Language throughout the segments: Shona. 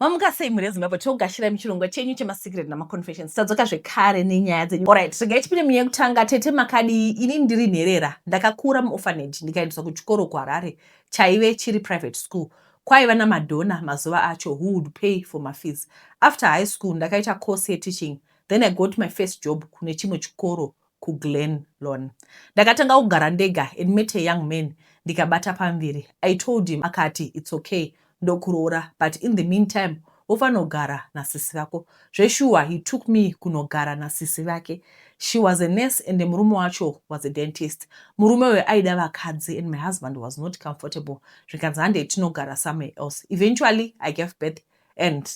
Mamukasei muri Zimbabwe togashira muchirongwa chenyu chemasecret namaconfessions tadzoka zvekare nenyaya dzenyu. Alright, regai tipinde munyaya yekutanga. Tete makadi ini ndiri nherera ndakakura muorphanage ndikaendeswa kuchikoro kuHarare chaive chiri private school. Kwaiva namadhona mazuva acho who would pay for my fees. After high school ndakaita course yeteaching, then I got my first job kune chimwe chikoro kuGlen Lawn. Ndakatanga kugara ndega and met a young man ndikabata pamviri. I told him akati it's okay ndokuroora, but in the meantime ufanogara nasisi vako. Zveshuwa he took me kunogara nasisi vake. She was a nurse and murume wacho was a dentist. Murume we aida vakadzi and my husband was not comfortable. Zvikanzi handei tinogara somewhere else. Eventually I gave birth and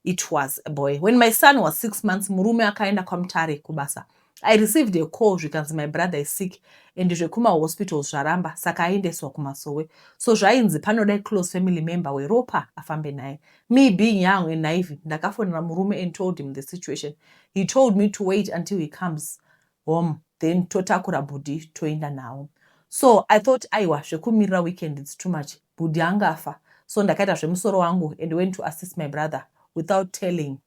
it was a boy. When my son was 6 months, murume akaenda kwaMutare kubasa. I received a call zvikanzi my brother is sick and zvekuma hospitals zvaramba saka aendeswa kuMasowe. So zvainzi panoda close family member weropa afambe naye. Me being young and naive, ndakafonera murume and told him the situation. He told me to wait until he comes home, then totakura Budi toenda nawo. So I thought aiwa zvekumirira weekend it's too much. Budi angafa. So ndakaita zvemusoro wangu and went to assist my brother without telling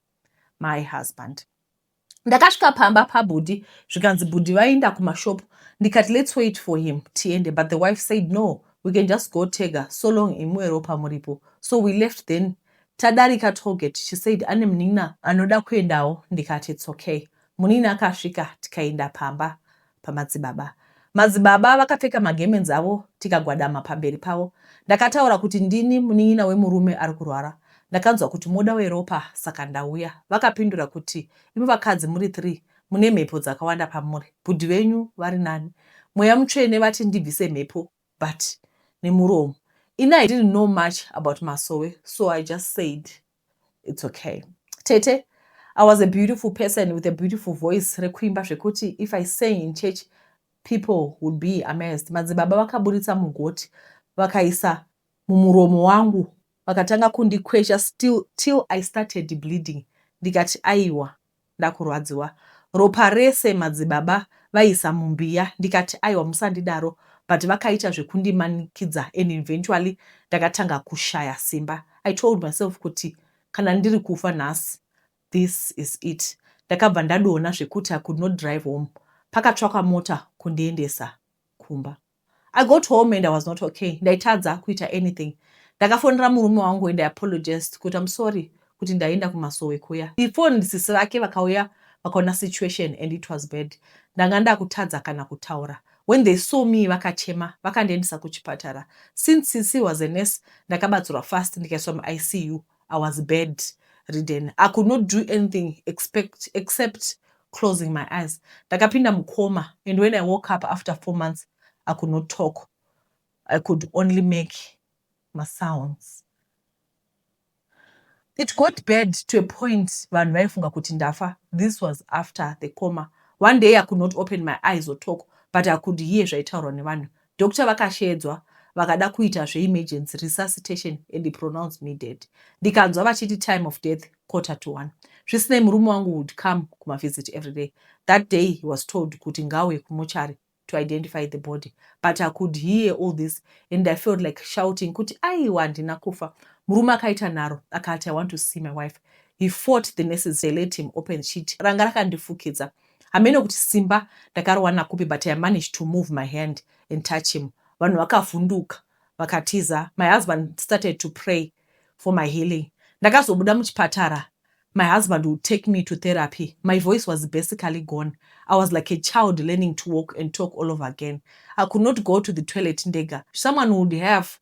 my husband. Ndakasvika pamba paBudi zvikanzi Budi vaenda kumashopu. Ndikati let's wait for him tiende, but the wife said no, we can just go tega so long imwe ropa muripo. So we left. Then tadarika tollgate, she said ane munin'a anoda kuendawo. Ndikati it's okay. Munin'a akasvika tikaenda pamba pamadzibaba. Madzibaba vakapfeka magemenzi avo tikagwadama pamberi pavo. Ndakataura kuti ndini munin'ina wemurume ari kurwara. Ndakanzwa kuti moda weropa saka ndauya. Vakapindura kuti imi vakadzi muri 3 mune mhepo dzakawanda pamuri. Bhudhi venyu vari nani? Mweya mutsvene vati ndibvise mhepo, but nemuromo. I didn't know much about Masowe, so I just said it's okay. Tete, I was a beautiful person with a beautiful voice. Rekuimba zvekuti if I sang in church, people would be amazed. Madzibaba vakaburitsa mugoti vakaisa mumuromo wangu vakatanga kundikwesha till I started bleeding. Ndikati aiwa ndakurwadziwa. Ropa rese madzibaba vaisa mumbiya. Ndikati aiwa musandidaro, but vakaita zvekundimanikidza and eventually ndakatanga kushaya simba. I told myself kuti kana ndiri kufa nhasi, this is it. Ndakabva ndadona zvekuti I could not drive home. Pakatsvakwa mota kundiendesa kumba. I got home and I was not okay. Ndaitadza kuita anything. Ndakafonera murume wangu and I apologized kuti I'm sorry kuti ndaenda kuMasowe kuya. Before ndisisi vake vakauya vakaona situation and it was bad. Ndanga ndakutadza kana kutaura. When they saw me vakachema vakandiendesa kuchipatara. Since Sisi was a nurse, ndakabatsirwa fast ndikaiswa muICU. I was bed ridden. I could not do anything except closing my eyes. Ndakapinda mukoma, and when I woke up after 4 months, I could not talk. I could only make my sounds. It got bad to a point vanhu vaifunga kuti ndafa. This was after the coma. One day I could not open my eyes or talk, but I could hear zvaitaurwa nevanhu. Doctor vakashedzwa vakada kuita zveemergency resuscitation and he pronounced me dead. Ndikanzwa vachiti time of death 1:45. Zvisinei murume wangu would come kumavisit every day. That day he was told kuti ngauye kumochari to identify the body, but I could hear all this and I felt like shouting kuti aiwa ndina kufa. Murume akaita naro akati I want to see my wife. He fought the nurses, they let him open sheet. Ranga rakandifukidza. Hamene kuti simba ndakarowana kupi, but I managed to move my hand and touch him. Vanhu vakavhunduka vakatiza. My husband started to pray for my healing. Ndakazobuda muchipatara. My husband would take me to therapy. My voice was basically gone. I was like a child learning to walk and talk all over again. I could not go to the toilet ndega. Someone would have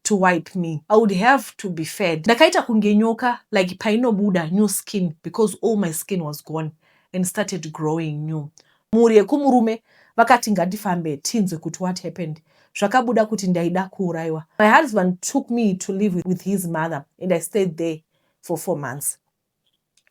to wipe me. I would have to be fed. Ndakaita kunge nyoka, like painobuda new skin, because all my skin was gone and started growing new. Muri yekumurume vakati ngatifambe tinzwe kuti what happened. Zvakabuda kuti ndaida kuuraiwa. My husband took me to live with his mother and I stayed there for 4 months.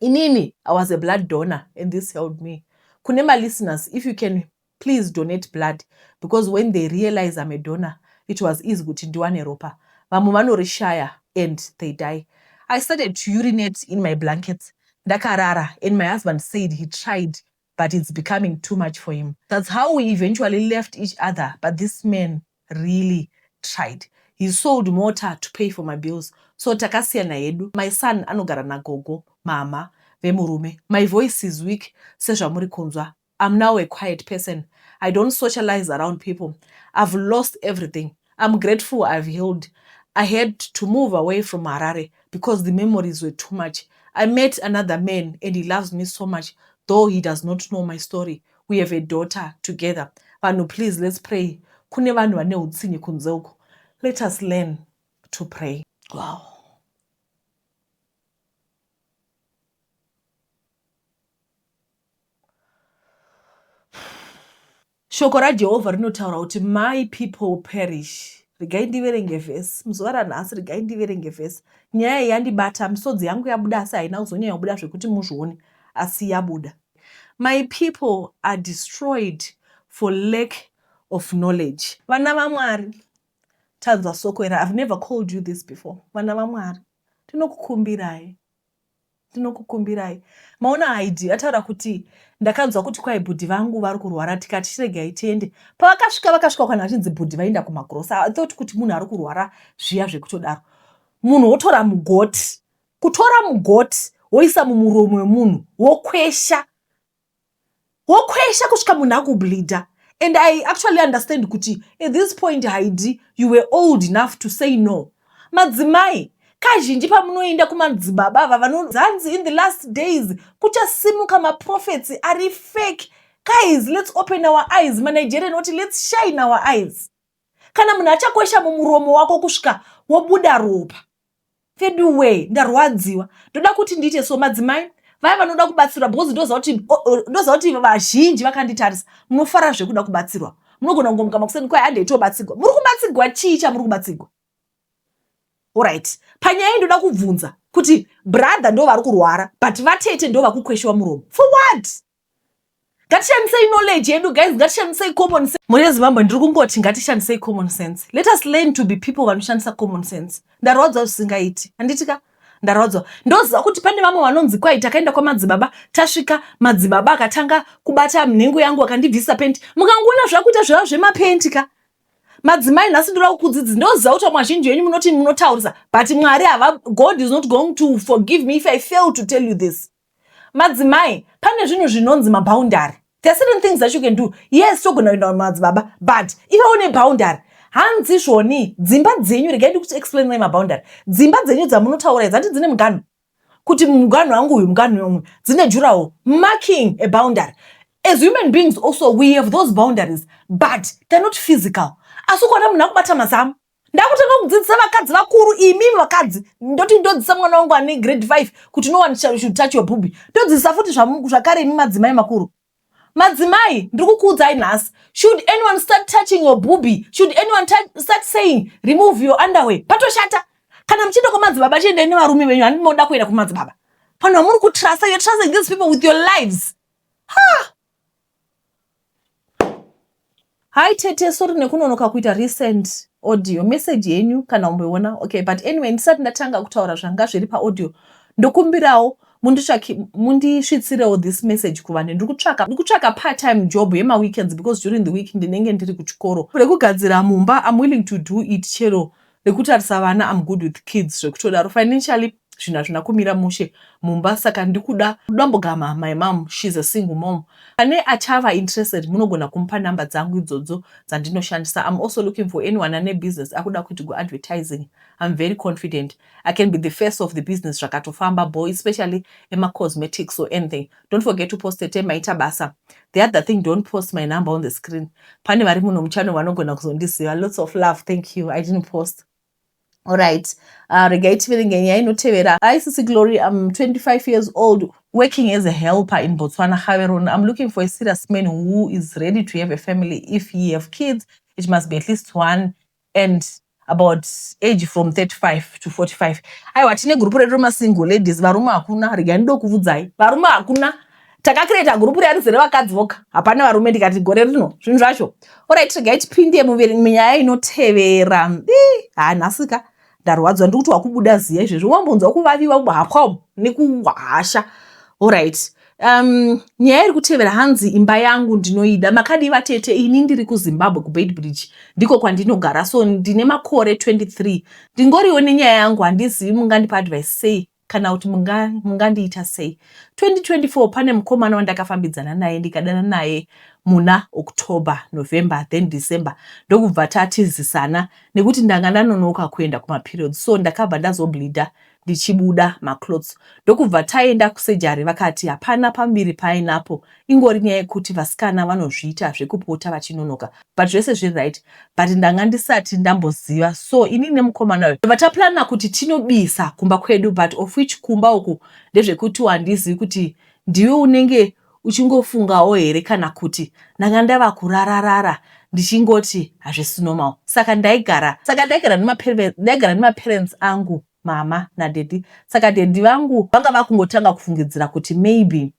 Inini, I was a blood donor and this helped me. Kunema listeners, if you can please donate blood, because when they realize I'm a donor, it was easy kuti ndiwane ropa. Vamwe vanorishaya and they die. I started to urinate in my blankets. Ndakarara, and my husband said he tried, but it's becoming too much for him. That's how we eventually left each other, but this man really tried. He sold motor to pay for my bills So takasiyana yedu. My son anogara nagogo, mama, vemurume. My voice is weak, sezvamuri kunzwa. I'm now a quiet person. I don't socialize around people. I've lost everything. I'm grateful I've healed. I had to move away from Harare because the memories were too much. I met another man and he loves me so much, though he does not know my story. We have a daughter together. Vanhu, please, let's pray. Kune vanhu vane utsinye kunze uko. Let us learn to pray. Wow. Shoko raJehovha rinotaura kuti my people perish. Regai ndiverenge vhesi. Muzuva ranhasi regai ndiverenge vhesi. Nyaya yandibata, misodzi yangu yabuda asi haina kuzonyanya kubuda zvekuti muzvione, asi yabuda. My people are destroyed for lack of knowledge. Vana vaMwari, tanzwa soko ira. I've never called you this before. Vana vaMwari, tinokukumbirai. Tinokukumbirai. Maona Haidhi ataura kuti ndakanzwa kuti kwai bhudhi vangu vari kurwara, tikati chiregai tiende. Vakasvika kana vachinzi bhudhi vaenda kumagrosa. I thought kuti munhu ari kurwara zviya zvekutodaro. Munhu wotora mugoti. Kutora mugoti woisa mumuromo wemunhu, wokwesha. Wokwesha kusvika munhu akubleeda. And I actually understand kuti at this point, Haidhi, you were old enough to say no. Madzimai, kazhinji pamunoenda kumadzibaba vanozanzi in the last days kuchasimuka maprophets ari fake. Guys, let's open our eyes. Manigerian oti let's shine our eyes. Kana munhu achakwesha mumuromo wako kusvika wobuda ropa. Fade away, ndarwadziwa. Ndoda kuti ndiite so madzimai, vaya vanoda kubatsirwa because ndoza kuti vazhinji vakanditarisa. Munofara zvekuda kubatsirwa. Munogona kungomuka makuseni kwai handeitobatsirwa. Muri kubatsirwa chii chamuri kubatsirwa? Alright. Panyaya ndoda kubvunza kuti brother ndo vari kurwara but vatete ndo vakukweshewa muromo. For what? Ngatishandisei knowledge yedu, guys. Ngatishandisei common sense. Muri yeZimbabwe ndiri kungoti ngatishandisei common sense. Let us learn to be people vanoshandisa common sense. Ndarwadzwa zvisingaiti. Handitika? Ndarwadzwa. Ndoziva kuti pane vamwe vanonzi kwai takaenda kwamadzibaba, tasvika madzibaba akatanga kubata mhengo yangu akandibvisa penti. Mukangoona zvakuita zvava zvemapenti ka? Madzimai nhasi ndoda kukudzidza. Ndoziva kuti vazhinji venyu munoti munotaurisa, but Mwari God is not going to forgive me if I fail to tell you this. Madzimai, pane zvinhu zvinonzi maboundary. There are certain things that you can do. Yes, togona kuenda kumadzibaba, but if I une boundary, hanzi zvoni dzimba dzenyu, regai kuti explain maboundary. Dzimba dzenyu dzamunotaura idzi dzine muganhu. Kuti muganhu wangu uyu muganhu wangu dzine jurawo, marking a boundary. As human beings also, we have those boundaries, but they're not physical. Asi kuona munhu akubata mazamu. Ndakutanga kudzidzisa vakadzi vakuru, imimi vakadzi. Ndoti ndodzidzisa mwana wangu ane grade 5 kuti no one should touch your booby. Ndodzidzisa futi zvakare imi madzimai makuru. Madzimai, ndiri kukuudzai nhasi. Should anyone start touching your booby? Should anyone start saying remove your underwear? Patoshata. Kana muchienda kumadzibaba chiendeni nevarume venyu, handinoda kuenda kumadzibaba. Pano muri kutrasta, you're trusting these people with your lives. Hi tete, sorry nekunonoka kuita recent audio message yenyu kana umbeona. Okay, but anyway, ndisati ndatanga kutaura zvanga zviri paaudio. Ndokumbirawo mundisvitsirewo this message kuvanhu. Ndiri kutsvaka part-time job yema weekends because during the week ndinenge ndiri kuchikoro. Rekugadzira mumba, I'm willing to do it chero. Rekutarisa vana, I'm good with kids. Rekutodaro financially zvinhu hazvina kumira mushe mumba, saka ndikuda kudambogama my mom, she's a single mom. Ane achava interested munogona kumpa namba dzangu idzodzo dzandinoshandisa. I'm also looking for anyone ane business akuda kuti go advertising. I'm very confident I can be the face of the business zvakatofamba boy, especially ema cosmetics or anything. Don't forget to post it maita basa. The other thing, don't post my number on the screen. Pane vari muno muchano vanogona kuzondisiva. Lots of love, thank you. I didn't post. Alright, regai tiverengenyaya inotevera. Hi Sisi Glory, I'm 25 years old, working as a helper in Botswana, Gaborone. I'm looking for a serious man who is ready to have a family. If he have kids, it must be at least one and about age from 35 to 45. Aiwa, tine group redu single ladies, varume hakuna. Regai ndokubvunzai, varume hakuna. Takakreata group redu vakadzi voka. Hapana varume ndikati gore rino zvinhu zvacho. Alright, regai tipinde munyaya inotevera. Nhasika ndarwadzwa ndikuti wakubuda ziya izvezvo. Wambonzwa kuvaviwa kuhapwa nekuhasha. Alright, nyaya iri kutevera hanzi imba yangu ndinoida. Makadiva tete, ini ndiri kuZimbabwe kuBeitbridge ndiko kwandinogara, so ndine makore 23. Ndingoriwo nenyaya yangu, handizivi mungandipa advice sei kana kuti mungandiita sei. 2024 pane mukomana wandakafambidzana naye ndikadana naye muna October, November, then December. Ndokubva tatizisana nekuti ndanga ndanonoka kuenda kumaperiods, so ndakabva ndazobleeda ndichibuda maclothes. Ndokubva taenda kusejari, vakati hapana pambiri painapo, ingori nyaya yekuti vasikana vanozviita zvekupota vachinonoka, but zvese zviri right, but ndanga ndisati ndamboziva. So ini nemukomana uyu vataplana kuti tinobisa kumba kwedu, but of which kumba uku ndezvekuti handizivi kuti ndiwe unenge uchingofungawo here kana kuti ndanga ndava kurararara ndichingoti hazvisi normal. Saka ndaigara nemaparents angu, mama nadedi. Saka dedi vangu vanga vakungotanga kufungidzira kuti maybe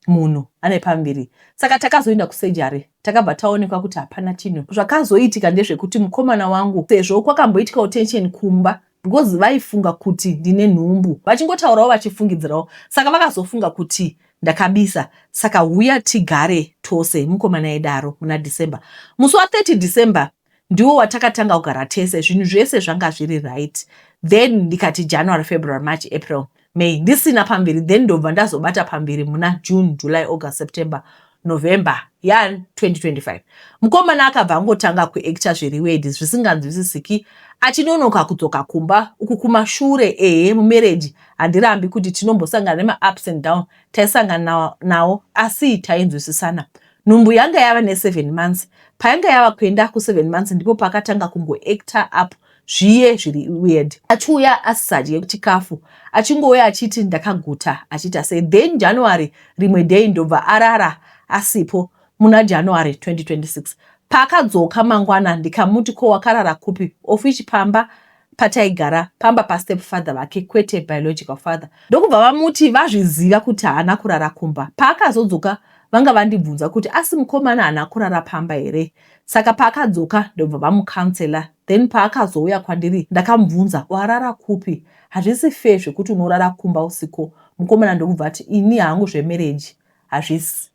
munhu ane pambiri. Saka takazoenda kusejari, takabva taonekwa kuti hapana chinhu. Zvakazoitika ndezvekuti mukomana wangu, sezvo kwakamboitika tension kumba because vaifunga kuti ndine nhumbu, vachingotaurawo vachifungidzirawo, saka vakazofunga kuti ndakabisa. Saka uya tigare tose, mukomana edaro, muna December. Musi wa30 December ndiwo watakatanga kugara tese, zvinhu zvese zvanga zviri right. Then ndikati January, February, March, April, May ndisina pambiri. Then ndobva ndazobata pambiri muna June, July, August, September, November 2025. Mukomana akabva angotanga kuacta zviri weird zvisinganzwisisiki, achinonoka kudzoka kumba uku kumashure. Mumarriage handirambi kuti tinombosangana nema-ups and down, taisangana nawo asi tainzwisisana. Nhumbu yanga yava ne7 months. Payanga yava kuenda ku7 months ndipo pakatanga kungoacta up zviye zviri weird. Achiuya asisadye chikafu, achingouya achiti ndakaguta, achita sei. Then January rimwe day ndobva arara asipo muna January 2026. Pakadzoka mangwana ndikamuti ko wakarara kupi, of which pamba pataigara, pamba pastepfather vake kwete biological father. Ndokubva vamuti vazviziva kuti haana kurara kumba. Paakazodzoka vanga vandibvunza kuti asi mukomana haana kurara pamba here. Saka paakadzoka ndobva vamukansela. Then paakazouya kwandiri ndakamubvunza warara kupi, hazvisi fair zvekuti unorara kumba usiku. Mukomana ndokubva ati ini hangu zvemarriage hazvisi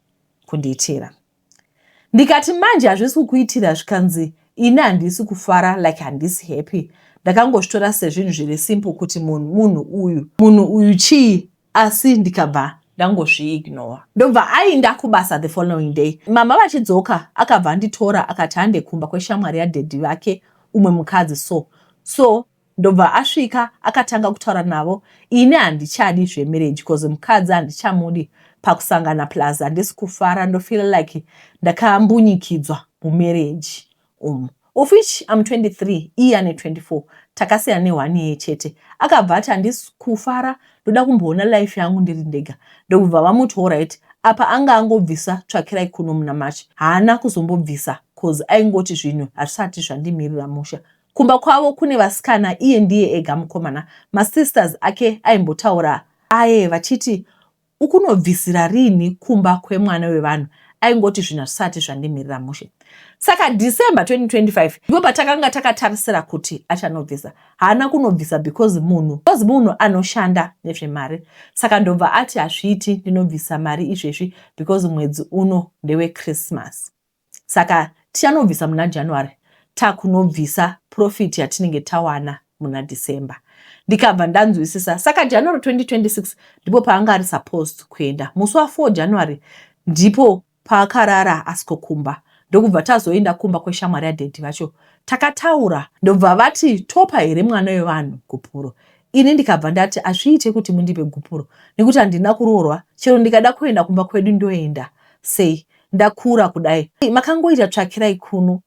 kundiitira. Ndikati manje hazvisi kukuitira zvikanzi ini handisi kufara, like handisi happy. Ndakangozvitora sezvinhu zviri simple kuti munhu uyu chii, asi ndikabva ndangozviignore. Ndobva aenda kubasa the following day. Mama vachidzoka akabva anditora akati hande kumba kweshamwari yadhedhi vake umwe mukadzi so ndobva asvika akatanga kutaura navo. Ini handichadi zvemarriage because mukadzi handichamudi pakusangana plus handisi kufara, ndofeel like ndakambunyikidzwa mumarriage umu. Of which I'm 23, iye ane 24. Takasiyana ne1 year chete. Akabva ati handisi kufara, ndoda kumboona life yangu ndiri ndega. Ndokubva vamuti alright, apa anga angobvisa tsvakirai kuno muna March. Haana kuzombobvisa cause aingoti zvinhu hazvisati zvandimirira musha. Kumba kwavo kune vasikana, iye ndiye ega mukomana. Masisters ake aimbotaura aye vachiti ukunobvisira rini kumba kwemwana wevanhu. Aingoti zvinhu hazvisati zvandimirira musha. Saka December 2025 ndipo patakanga takatarisira kuti achanobvisa. Haana kunobvisa because munhu anoshanda nezvemari. Saka ndobva ati hazviiti ndinobvisa mari izvezvi because mwedzi uno ndewe Christmas. Saka tichanobvisa muna January, takunobvisa profit yatinenge tawana muna December. Ndikabva ndanzwisisa. Saka January 2026 ndipo paanga ari supposed kuenda. Musi wa4 January ndipo paakarara asikokumba. Ndokubva tazoenda kumba kweshamwari yadhedhi vacho. Takataura, ndobva vati topa here mwana wevanhu gupuro. Ini ndikabva ndati hazviite kuti mundipe gupuro, nekuti handina kuroorwa, chero ndikada kuenda kumba kwedu ndoenda. Sei ndakura kudai. Makangoita tsvakirai kuno,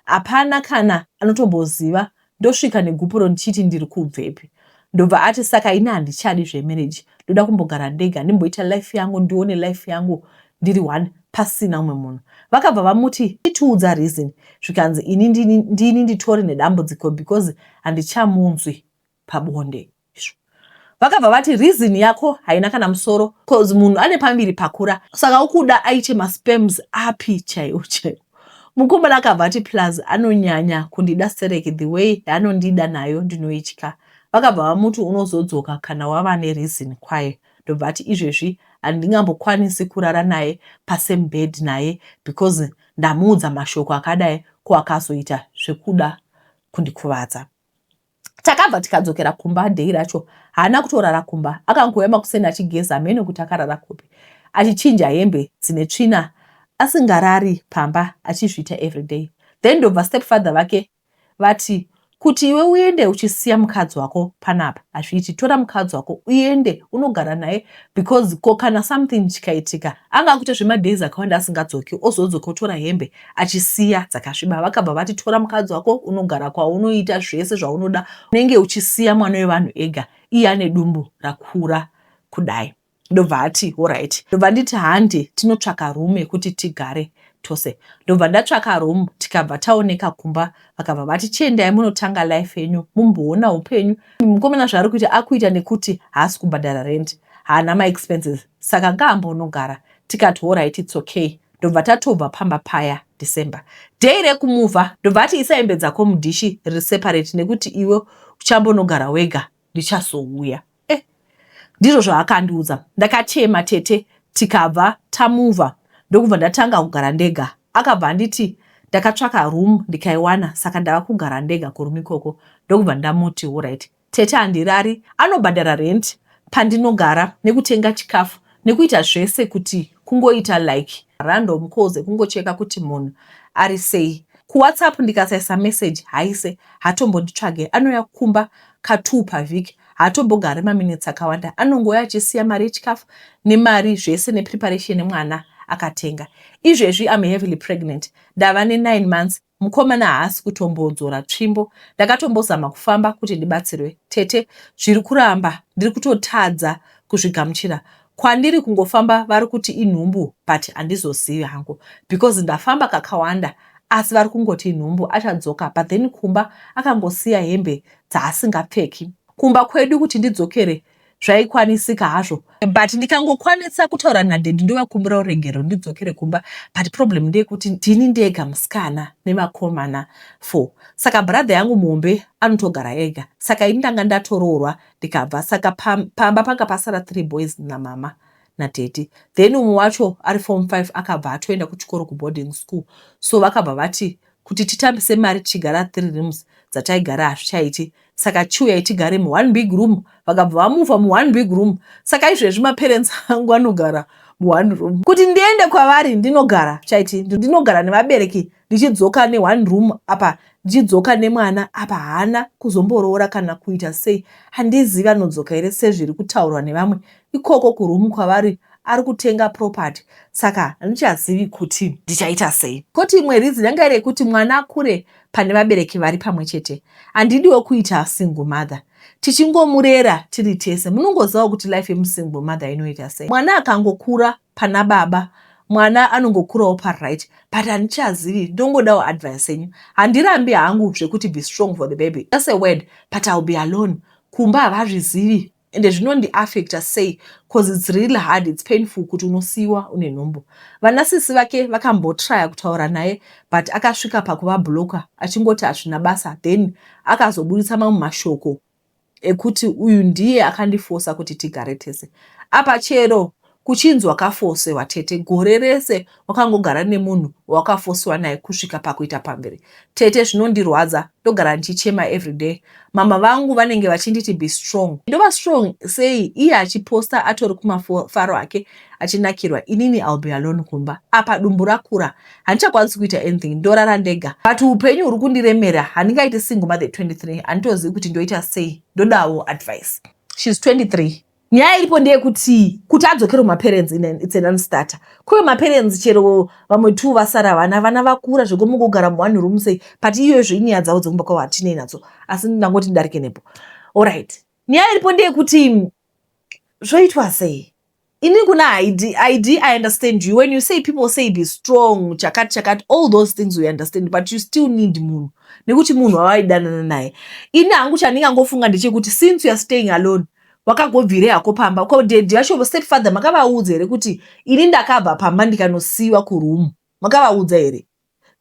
hapana kana anotomboziva. Ndosvika negupuro ndichiti ndiri kubvepi. Ndobva ati saka ini handichadi zvemarriage, ndoda kumbogara ndega, ndimboita life yangu, ndione life yangu ndiri one pasina umwe munhu. Vakabva vamuti itiudza reason zvikanzi ini ndini nditori nedambudziko because handichamunzwi pabonde. Vakabva vati reason yako haina kana musoro cause munhu ane pambiri pakura, saka ukuda aite maspams api chaiwo. Mukomana akabva ati plus anonyanya kundida sereki the way yaanondida nayo ndinoitya. Vakabva vamuti unozodzoka kana wava nereason kwayo. Ndobva ati izvezvi handingambokwanisi kurara naye pasame bed naye because ndamuudza mashoko akadai ko akazoita zvekuda kundikuvadza. Takabva tikadzokera kumba dhei racho. Haana kutorara kumba. Akangouya makuseni achigeza hamene kuti akarara kupi. Achichinja hembe dzine tsvina asingarari pamba achizviita everyday. Then ndobva stepfather vake vati kuti iwe uende uchisiya mukadzi wako panapa. Azviti tora mukadzi wako uende unogara naye because ko kana something chikaitika anga kuita zvemadays akawanda asingadzoki ozodzoka otora hembe achisiya dzakasviba. Vakabva vati tora mukadzi wako unogara kwaunoita zvese zvaunoda unenge uchisiya mwana wevanhu ega iye ane dumbu rakura kudai. Ndobva ati alright. Ndobva nditi hande tinotsvaka room yekuti tigare tose. Ndobva ndatsvaka room tikabva taoneka kumba. Vakabva vati chiendai munotanga life yenyu mumboona upenyu. Mukomana zvaari kuita akuita nekuti haasi kubhadhara rent, haana ma expenses, saka ngaambonogara. Tikati alright it's okay. Ndobva tatobva pamba paya December. Day rekumuva ndobva ati isa hembe dzako mudhishi riri separate nekuti iwe uchambonogara wega ndichazouya. Ndizvo zvaakandiudza. Ndakachema tete tikabva tamuva. Ndokubva ndatanga kugara ndega. Akabva anditi ndakatsvaka room ndikaiwana saka ndava kugara ndega kuroom ikoko. Ndokubva ndamuti alright. Tete handirari anobhadhara rent pandinogara nekutenga chikafu nekuita zvese kuti kungoita like random calls kungocheka kuti munhu ari sei. KuWhatsApp ndikasaisa message haise hatombonditsvage. Anouya kumba ka2 pavhiki. Hatombogare maminutes akawanda. Anongoya achisiya mari yechikafu nemari zvese nepreparation yemwana akatenga. Izvezvi I'm heavily pregnant. Ndava ne9 months. Mukomana haasi kutombodzora tsvimbo. Ndakatombozama kufamba kuti ndibatsirwe. Tete zviri kuramba ndiri kutotadza kuzvigamuchira. Kwandiri kungofamba vari kuti inhumbu but handizozivi hangu because ndafamba kakawanda asi vari kungoti inhumbu achadzoka but then kumba akangosiya hembe dzaasingapfeki. Kumba kwedu kuti ndidzokere zvaikwanisika hazvo but ndikangokwanisa kutaura nadhedhi ndovakumbira urengero ndidzokere kumba but problem ndeyekuti ndini ndega musikana nemakomana 4 saka brother yangu muhombe anotogara ega saka ini ndanga ndatoroorwa ndikabva saka pamba panga pasara 3 boys namama nadhedhi then umwe wacho ari form 5 akabva atoenda kuchikoro kuboarding school so vakabva vati kuti titambise mari tichigara 3 rooms dzataigara hazvichaiti saka chiuyai tigare mu1 big room. Vakabva vamuva mu1 big room saka izvezvi maparents angu anogara mu1 room. Kuti ndiende kwavari ndinogara chaiti ndinogara nevabereki ndichidzoka ne1 room apa ndichidzoka nemwana apa haana kuzomboroora kana kuita sei. Handizivi anodzoka here sezviri kutaurwa nevamwe ikoko kuroom kwavari ari kutenga property saka handichazivi kuti ndichaita sei. Koti imwe reason yanga iri kuti mwana akure pane vabereki vari pamwe chete. Handidiwo kuita single mother. Tichingomurera tiri tese munongoziva kuti life yemusingle mother inoita sei. Mwana akangokura pana baba mwana anongokurawo paright but handichazivi ndongodawo advice yenyu. Handirambi hangu zvekuti be strong for the baby. That's a word but I'll be alone. Kumba havazvizivi ende zvinondi affecta sei because it's really hard, it's painful kuti unosiyiwa une nhumbu. Vanasisi vake vakambotraya kutaura naye but akasvika pakuvabloka achingoti hazvina basa then akazobudisa mamwe mashoko ekuti uyu ndiye akandifosa kuti tigare tese. Apa chero kuchinzwa kafosewa tete gore rese wakangogara nemunhu wakafosiwa naye kusvika pakuita pamberi. Tete zvinondirwadza ndogara ndichichema everyday. Mama vangu vanenge vachinditi be strong. Ndova strong sei iye achiposta atori kumafaro ake achinakirwa inini I'll be alone kumba. Apa dumbu rakura handichakwanisi kuita anything ndorara ndega. But upenyu huri kundiremera handingaiti single mother 23 handitozivi kuti ndoita sei ndodawo advice. She's 23. Nyaya iripo ndeyekuti adzokere maparents it's an unstarter. Kuve maparents chero vamwe 2 vasara vana vakura zvegomugogara mu1 room sei but iyozvo inyaya dzavo dzekumba kwavo hatinei nadzo asi ndangoti ndarike nepo. Alright. Nyaya iripo ndeyekuti zvoitwa sei. Ini kuna ID I understand you when you say people say be strong chakati all those things we understand but you still need munhu nekuti munhu wawaidanana naye. Ini hangu chandingangofunga ndechekuti since you are staying alone wakagobvire hako pamba ko daddy vacho stepfather makavaudza here kuti ini ndakabva pamba ndikanosiyiwa kuroom makavaudza here.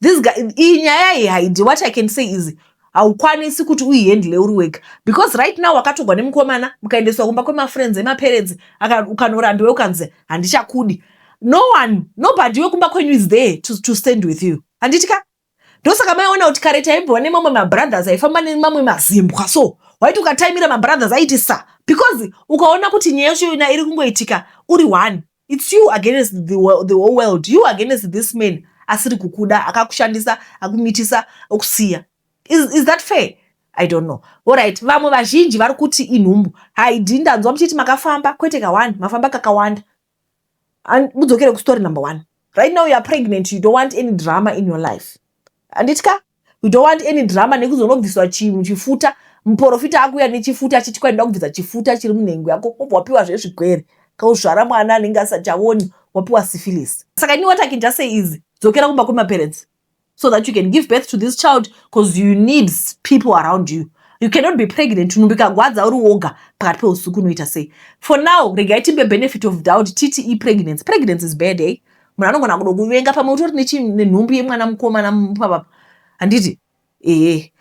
This guy inyaya yeHaidi what I can say is haukwanisi kuti uihandle uri wega, because right now wakatogwa nemukomana mukaendeswa kumba kwemafriends emaparents ukanorandiwe ukanzi handichakudi. Nobody wekumba kwenyu is there to stand with you. Handitika ndosaka maiona kuti kare taibva nemamwe mabrothers aifamba nemamwe mazimbwa, so waiti ukataimira mabrothers aiti sa, because ukaona kuti nyaya yacho ina iri kungoitika uri one, it's you against the whole world, you against this man asiri kukuda, akakushandisa, akumitisa, okusiya. Is that fair? I don't know. Alright, vamwe vazhinji vari kuti inhumbu. Haidi ndanzwa muchiti makafamba kwete ka1, mafamba kakawanda. Mudzokere kustory number 1. Right now you are pregnant, you don't want any drama in your life. Anditika? You don't want any drama nekuzonobviswa chifuta, muprofita akuya nechifuta chichikwaenda kubvisa chifuta chiri munhengo yako, wapiwa zvezvigwere. Kauzvara mwana anenge asachawoni, wapiwa syphilis. Saka what I can just say is, dzokera kumba kwemaparents, so that you can give birth to this child, because you need people around you. You cannot be pregnant unumbika gwadza uri woga pakati peusiku unoita sei. For now, regai timbe benefit of doubt, titi pregnancy. Pregnancy is bad, eh? Munhu anogona kudokuvenga pamwe utori nenhumbu yemwana mukomana mupapa. Handiti?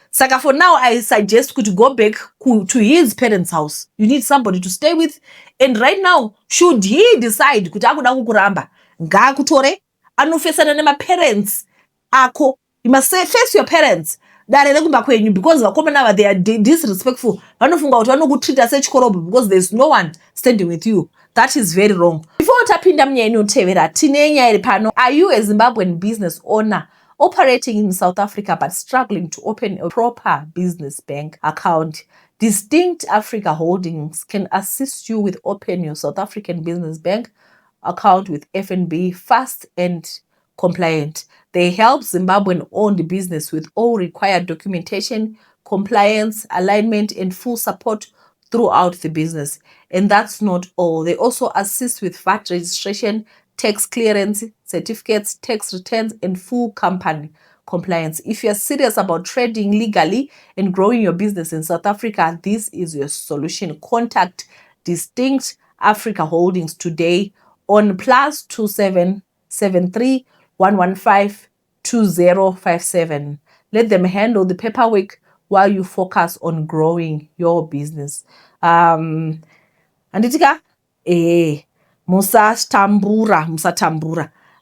Saka for now, I suggest to go back to his parents' house. You need somebody to stay with. And right now, should he decide kuti akuda kukuramba, ngaakutore anofesana nemaparents ako. You must say, face your parents. Darere kumba kwenyu, because vakomana they are disrespectful. Vanofunga kuti vanokutreata sechikorobo because there's no one standing with you. That is very wrong. Before tapinda munyaya inotevera, tine nyaya iri pano. Are you a Zimbabwean business owner operating in South Africa but struggling to open a proper business bank account? Distinct Africa Holdings can assist you with opening your South African business bank account with FNB fast and compliant. They help Zimbabwean-owned business with all required documentation, compliance, alignment, and full support throughout the business. And that's not all. They also assist with VAT registration, tax clearance, certificates, tax returns, and full company compliance. If you're serious about trading legally and growing your business in South Africa, this is your solution. Contact Distinct Africa Holdings today on +2773 115 2057. Let them handle the paperwork while you focus on growing your business. Anditika? Musatambura.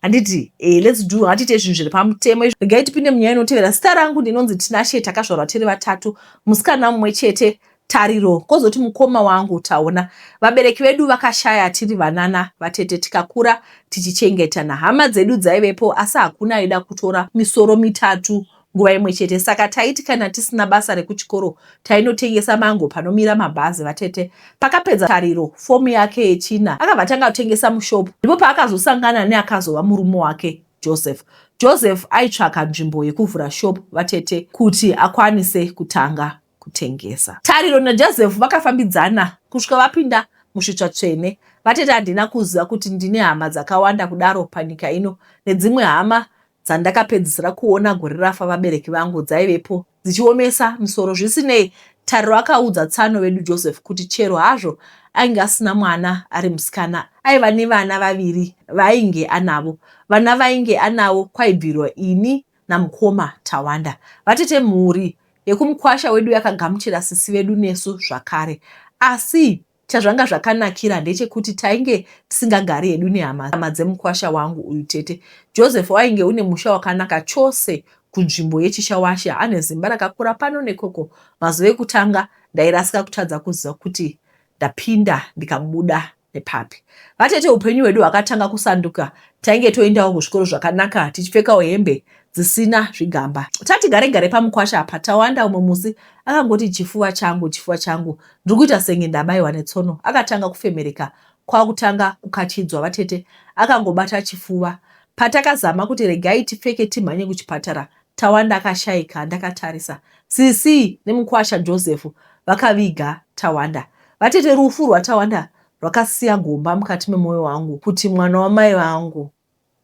Anditi, let's do hatite zvinhu zviri pamutemo. Regai tipinde munyaya inotevera. Zita rangu ndinonzi Tinashe, takazvarwa tiri vatatu, musikana mumwe chete, Tariro. Kozoti mukoma wangu taona. Vabereki vedu vakashaya tiri vanana vatete, tikakura tichichengetana. Hama dzedu dzaivepo asi hakuna aida kutora misoro mitatu nguva imwe chete. Saka taiti kana tisina basa rekuchikoro tainotengesa mango panomira mabhazi vatete. Pakapedza Tariro fomu yake yechina, akabva tanga kutengesa mushopu. Ndipo paakazosangana neakazova murume wake Joseph. Joseph aitsvaka nzvimbo yekuvhura shopu vatete kuti akwanise kutanga kutengesa. Tariro naJoseph vakafambidzana kusvika vapinda musvitsva tsvene. Vatete handina kuziva kuti ndine hama dzakawanda kudaro panyika ino, nedzimwe hama dzandakapedzisira kuona gore rafa vabereki vangu dzaivepo dzichiomesa misoro. Zvisinei, Tariro akaudza tsano vedu Joseph kuti chero hazvo ainge asina mwana ari musikana, aiva nevana vaviri vainge anavo. Vana vainge anavo kwaibvirwa ini namukoma Tawanda. Vatete mhuri yekumukwasha wedu yakagamuchira sisi vedu nesu zvakare. Asi chazvanga zvakanakira ndechekuti tainge tisingagari hedu nehama dzemukwasha wangu uyu tete. Joseph wainge une musha wakanaka chose kunzvimbo yechishawasha, ane zimba rakakura pano nekoko. Mazuva ekutanga ndairasika kutadza kuziva kuti ndapinda ndikabuda nepapi. Vatete upenyu hwedu hwakatanga kusanduka. Tainge toendawo kuzvikoro zvakanaka, tichipfekawo hembe dzisina zvigamba. Tati gare pamukwasha apa, Tawanda umwe musi akangoti chifuva changu ndiri kuita senge ndabayiwa netsono. Akatanga kufemereka, kwakutanga kukachidzwa vatete. Akangobata chifuva. Patakazama kuti regai tipfeke timhanye kuchipatara, Tawanda akashayika. Ndakatarisa, sisi nemukwasha Joseph vakaviga Tawanda. Vatete rufu rwaTawanda rwakasiya gomba mukati memwoyo wangu kuti mwana wamai vangu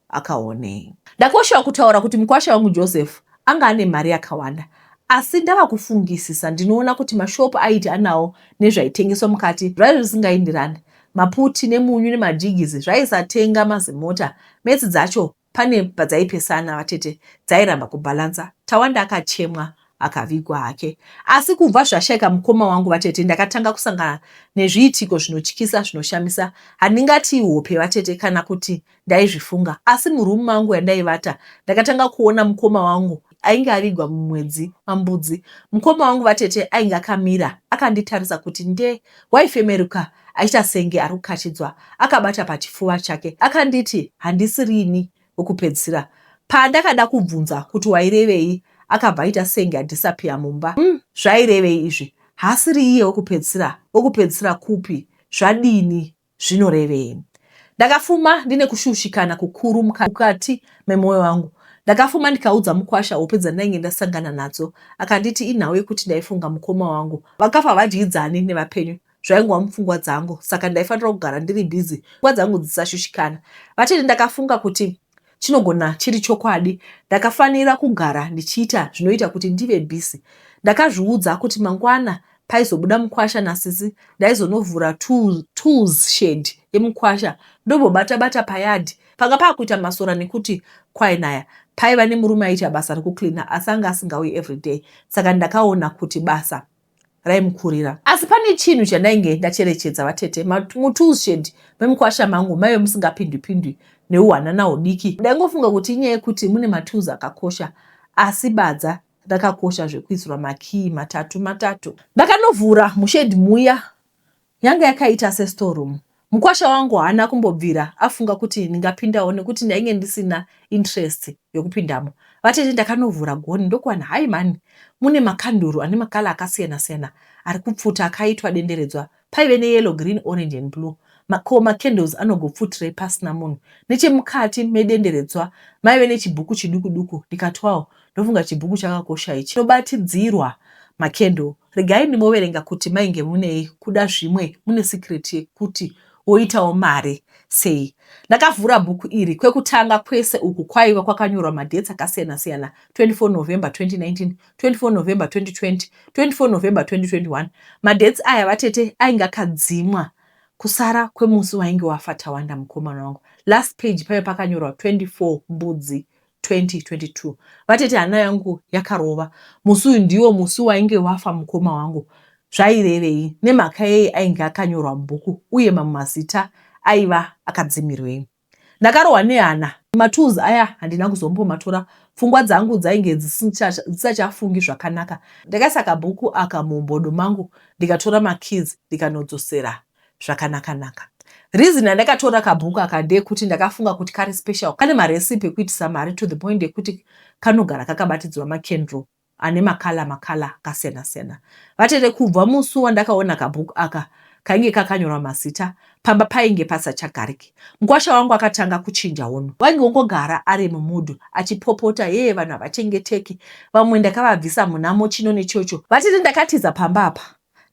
akaonei. Ndakoshawa kutaura kuti mukwasha wangu Joseph anga ane mari yakawanda, asi ndava kufungisisa ndinoona kuti mashopu aiti anawo nezvaitengeswa mukati zvaiva zvisingaenderani. Maputi nemunyu nemajigizi zvaisatenga mazimota. Metsi dzacho pane padzaipesana vatete, dzairamba kubhalanza. Tawanda akachemwa akavigwa hake. Asi kubva zvashaika mukoma wangu vatete, ndakatanga kusangana nezviitiko zvinotyisa zvinoshamisa. Handingati hope vatete kana kuti ndaizvifunga, asi murume wangu yandaivata ndakatanga kuona mukoma wangu ainge avigwa mumwedzi wambudzi. Mukoma wangu vatete ainge akamira akanditarisa kuti waifemeruka aita senge ari kukashidzwa, akabata pachifuva chake akanditi handisi rini wokupedzisira. Pandakada kubvunza kuti wairevei, akabva aita senge hadhisapiya mumba. Zvairevei izvi? Hasiri iye wokupedzisira kupi? Zvadini? Zvinorevei? Ndakafuma ndine kushushikana kukuru mukati memwoyo wangu. Ndakafuma ndikaudza mukwasha hope dzandainge ndasangana nadzo. Akanditi inhau yekuti ndaifunga mukoma wangu vakafa vadyidzani nevapenyu zvaingwa mupfungwa dzangu, saka ndaifanira kugara ndiri bhizi pfungwa dzangu dzisashushikana. Vatete ndakafunga kuti chinogona chiri chokwadi. Ndakafanira kugara ndichiita zvinoita kuti ndive bhizi. Ndakazviudza kuti mangwana paizobuda mukwasha nasisi ndaizonovhura tools shed yemukwasha ndobobata payadhi. Panga paakuita masora nekuti kwainaya paiva nemurume aita basa rekuklina asi anga asingauyi everyday, saka ndakaona kuti basa raimukurira. Asi pane chinhu chandainge ndacherechedza vatete. Mutools shed memukwasha mangu maive musingapindwi neuhwanana hudiki. Ndaingofunga kuti inyaya yekuti mune matools akakosha, asi badza rakakosha zvekuisirwa makii matatu. Ndakanovhura mushedhi muya, yanga yakaita sestoreroom. Mukwasha wangu haana kumbobvira afunga kuti ndingapindawo nekuti ndainge ndisina interest yokupindamo. Vatete ndakanovhura gonhi ndokuwana hai mani mune makanduru ane makala akasiyana-siyana ari kupfuta akaitwa denderedzwa. Paive neyellow, green, orange and blue. Macandles anogopfutirei pasina munhu. Nechemukati medenderedzwa maive nechibhuku chiduku. Ndikatwawo ndofunga chibhuku chakakosha ichi chinobatidzirwa macandle. Regai ndimoverenga kuti mainge munei, kuda zvimwe mune secret yekuti woitawo mari sei. Ndakavhura bhuku iri. Kwekutanga kwese uku kwaiva kwakanyorwa madetsi akasiyana-siyana: 24 November 2019, 24 November 2020, 24 November 2021. Madetsi aya vatete ainge akadzimwa kusara kwemusi wainge wafa Tawanda mukomana wangu. Last page paive pakanyorwa 24 Mbudzi 2022. Vatete hana yangu yakarova. Musi uyu ndiwo musi wainge wafa mukoma wangu. Zvairevei? Nemhaka yei ainge akanyorwa mubhuku uye mamwe mazita aiva akadzimirwei? Ndakarohwa nehana. Matools aya handina kuzombomatora. Pfungwa dzangu dzainge dzisachafungi zvakanaka. Ndakaisa kabhuku aka mumbodo mangu ndikatora makeys ndikanodzosera zvakanaka. Reason yandakatora kabhuku aka ndeyekuti ndakafunga kuti kari special, kane maresipi ekuitisa mari to the point yekuti kanogara kakabatidzwa makandle ane makala akasiyana-siyana. Vatete kubva musi wandakaona kabhuku aka kainge kakanyorwa mazita, pamba painge pasachagariki. Mukwasha wangu akatanga kuchinja hono. Wainge ongogara ari mumudhu achipopota, yeye vanhu havachengeteki, vamwe ndakavabvisa munamo chino nechocho. Vatete ndakatiza pamba apa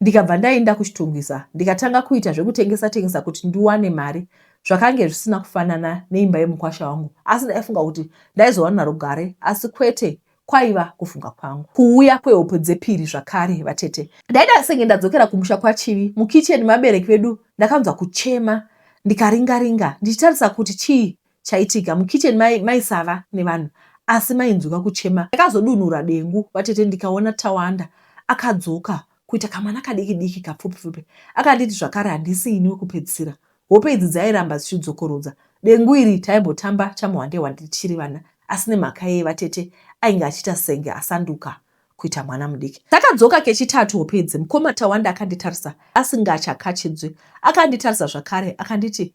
ndikabva ndaenda kuchitungisa ndikatanga kuita zvekutengesa kuti ndiwane mari. Zvakange zvisina kufanana neimba yemukwasha wangu, asi ndaifunga kuti ndaizowana rugare, asi kwete, kwaiva kufunga kwangu. Kuuya kwehope dzepiri zvakare vatete. Ndaida senge ndadzokera kumusha kwachivi. Mukicheni mabereki vedu ndakanzwa kuchema, ndikaringa ndichitarisa kuti chii chaitika. Mukicheni maisava nevanhu asi mainzwika kuchema. Ndakazodunura dengu vatete ndikaona Tawanda akadzoka kuita kamwana kadiki kapfupi. Akanditi zvakare handisi ini wekupedzisira. Hope idzi dzairamba dzichidzokorodza. Dengu iri taimbotamba chamuhwande tichiri vana, asi nemhaka yei vatete ainge achiita senge asanduka kuita mwana mudiki. Takadzoka kechitatu hope idzi. Mukoma Tawanda akanditarisa asingachakachidzwi. Akanditarisa zvakare akanditi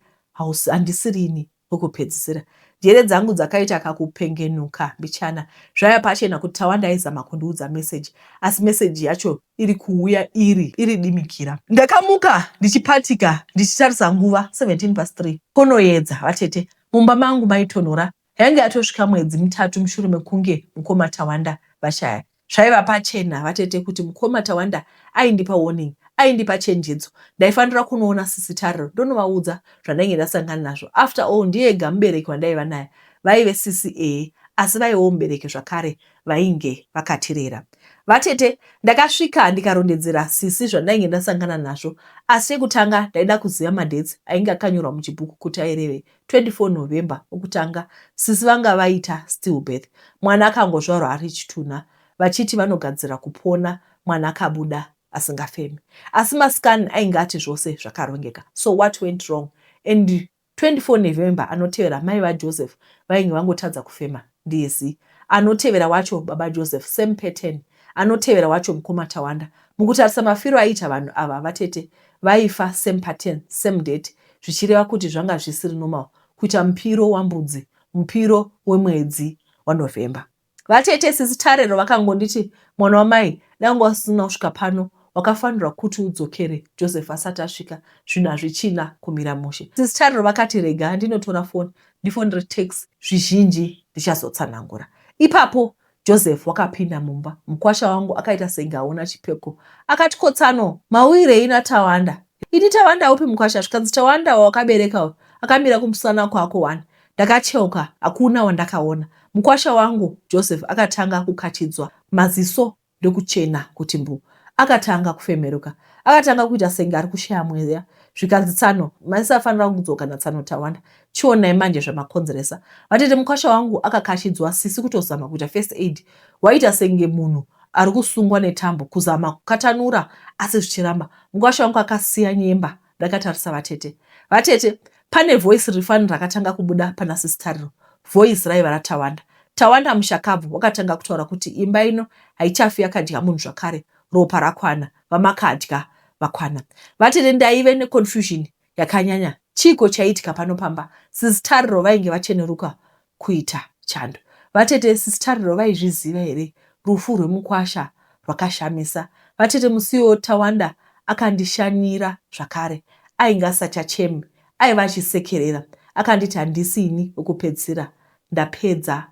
handisiri ini wekupedzisira. Njere dzangu dzakaita kakupengenuka mbichana. Zvaiva pachena kuti Tawanda aizama kundiudza meseji, asi meseji yacho iri kuuya iri dimikira. Ndakamuka ndichipatika ndichitarisa nguva 3:17. Konoedza vatete. Mumba mangu maitonhora. Yange yatosvika mwedzi mitatu mushure mekunge mukoma Tawanda vashaya. Zvaiva pachena vatete kuti mukoma Tawanda aindipa warning, aindipa chenjedzo. Ndaifanira kunoona sisi Tariro ndonovaudza zvandainge ndasangana nazvo. After all, ndiye ega mubereki wandaiva naye. Vaive sisi asi vaivewo mubereki zvakare vainge vakatirera. Vatete ndakasvika ndikarondedzera sisi zvandainge ndasangana nazvo, asi yekutanga ndaida kuziva madetsi ainge akanyorwa muchibhuku kuti aireve 24 November okutanga. Sisi vanga vaita stillbirth. Mwana akangozvarwa ari chitunha. vachiti vanogadzira kupona mwana akabuda asingafemi. Asi masikani ainge ati zvose zvakarongeka. So what went wrong? And 24 November anotevera mai vaJoseph vainge vangotadza kufema ndiye anotevera wacho baba Joseph same pattern, anotevera wacho mukoma Tawanda. Mukutarisa mafiro aita vanhu ava vatete vaifa same pattern same date, zvichireva kuti zvanga zvisiri normal kuita mupiro wambudzi, mupiro wemwedzi waNovember. Vatete sisi Tarero vakangonditi mwana wamai danga wasina kusvika pano wakafanirwa kuti udzokere Joseph asati asvika zvinhu hazvichina kumira mushe. Sisi Tarero vakati rega ndinotora foni ndifonere text zvizhinji ndichazotsanangura. Ipapo Joseph wakapinda mumba. Mukwasha wangu akaita senge aona chipeko. Akati kotsano mawirei naTawanda. Ini Tawanda upi mukwasha? Zvikanzi Tawanda wakabereka akamira kumusana kwako wani. Ndakacheuka hakuna wandakaona. Mukwasha wangu Joseph akatanga kukachidzwa maziso ndokuchena kuti mbu. Akatanga kufemeruka. Akatanga kuita senge ari kushaya mweya. Zvikanzi Tsano maisafanira kudzoka naTsano Tawanda. Chionai manje zvamakonzeresa. Vatete mukwasha wangu akakashidzwa sisi kutozama kuita first aid. Waita senge munhu ari kusungwa netambo kuzama kukatanura asi zvichiramba. Mukwasha wangu akasiya nyemba. Ndakatarisa vatete. Vatete pane voice refund rakatanga kubuda pana sisi Tarero. Voice raiva raTawanda. Tawanda mushakabvu wakatanga kutaura kuti imba ino haichafi yakadya munhu zvakare, ropa rakwana, vamakadya vakwana. Vatete ndaive neconfusion yakanyanya. Chiko chaitika pano pamba. Sisi Tarero vainge vacheneruka kuita chando. Vatete sisi Tarero vaizviziva here rufu rwemukwasha rwakashamisa. Vatete musiwo Tawanda akandishanyira zvakare. Ainge asati achemi, aiva achisekerera. Akanditi handisini wekupedzisira, ndapedza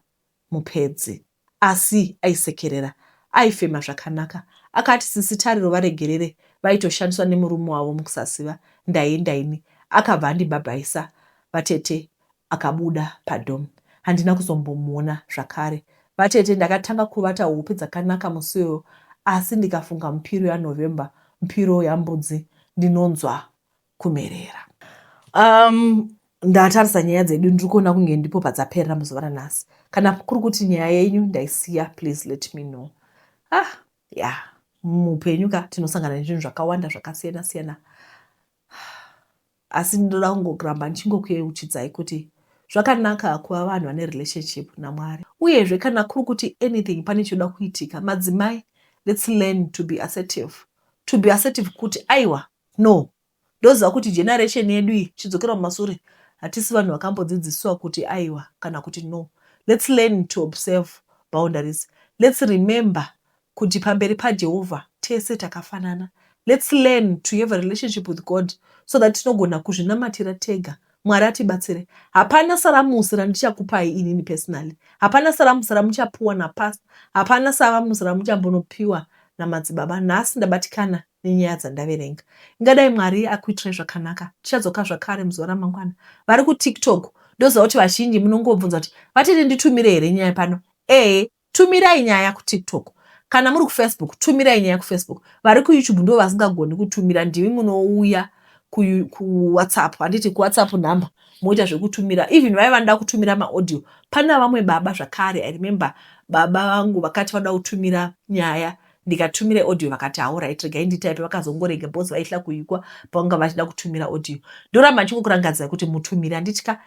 mupedzi. Asi aisekerera, aifema zvakanaka. Akati sisi Tarero varegerere vaitoshandiswa nemurume wavo mukusaziva. Ndaini akabva andibhabhaisa. Vatete akabuda padhomu. Handina kuzombomuona zvakare. Vatete ndakatanga kuvata hupi dzakanaka musiwo, asi ndikafunga mupiro yaNovember, mupiro yambudzi, ndinonzwa kumerera. Ndatarisa nyaya dzedu ndiri kuona kunge ndipo padzaperera muzuva ranhasi. Kana kuri kuti nyaya yenyu ndaisiya, please let me know. Muupenyu tinosangana nezvinhu zvakawanda zvakasiyana siyana. Asi ndinoda kungoramba ndichingokuyeuchidzai kuti zvakanaka kuva vanhu vane relationship naMwari. Uyezve kana kuri kuti anything pane choda kuitika, madzimai, let's learn to be assertive. To be assertive kuti aiwa, no. Ndoziva kuti generation yedu iyi chidzokera mumashure hatisi vanhu vakambodzidziswa kuti aiwa kana kuti no. Let's learn to observe boundaries. Let's remember kuti pamberi paJehovha tese takafanana. Let's learn to have a relationship with God so that tinogona kuzvinamatira tega. Mwari atibatsire. Hapana saramusi randichakupai inini personally. Hapana saramusi ramuchapuwa napastor. Hapana saramusi ramuchambonopiwa namadzibaba. Nhasi ndabatikana nenyaya dzandaverenga. Ingadai Mwari akuitirai zvakanaka. Tichadzoka zvakare muzuva ramangwana. Vari kuTikTok ndoziva kuti vazhinji munongobvunza kuti vatete nditumire here nyaya pano. Tumirai nyaya kuTikTok. Kana muri kuFacebook, tumirai nyaya kuFacebook. Vari kuYouTube ndo vasingagoni kutumira, ndivi munouya kuWhatsApp. Handiti kuWhatsApp nhamba moita zvekutumira. Even vaiva vanoda kutumira maaudio. Pana vamwe baba zvakare, I remember baba vangu vakati vada kutumira nyaya, ndikatumira audio vakati alright regai nditaipe, vakazongorega bosi vaihla kuikwa pavanga vachida kutumira audio. Ndoramba ndichingokurangadzai kuti mutumire. Handitya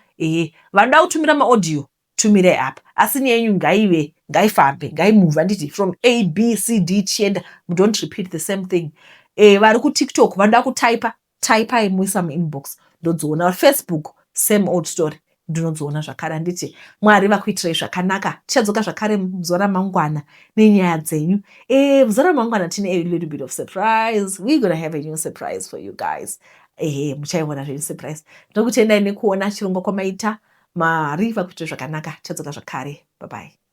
vanoda kutumira maaudio, tumirai apa. Asi nyaya yenyu ngaive, ngaifambe, ngaimove. Handiti from A, B, C, D chienda. Don't repeat the same thing. Vari kuTikTok vanoda kutaipa, taipai muisa muinbox ndodziona. Facebook same old story, ndinodziona zvakare. Handiti Mwari vakuitirai zvakanaka. Tichadzoka zvakare muzuva ramangwana nenyaya dzenyu. Muzuva ramangwana tine a little bit of surprise. We're gonna have a new surprise for you guys. Muchaiona zvenyu surprise. Ndokutendai nekuona chirongwa kwamaita. Mwari vakuitirai zvakanaka. Tichadzoka zvakare. Bye bye.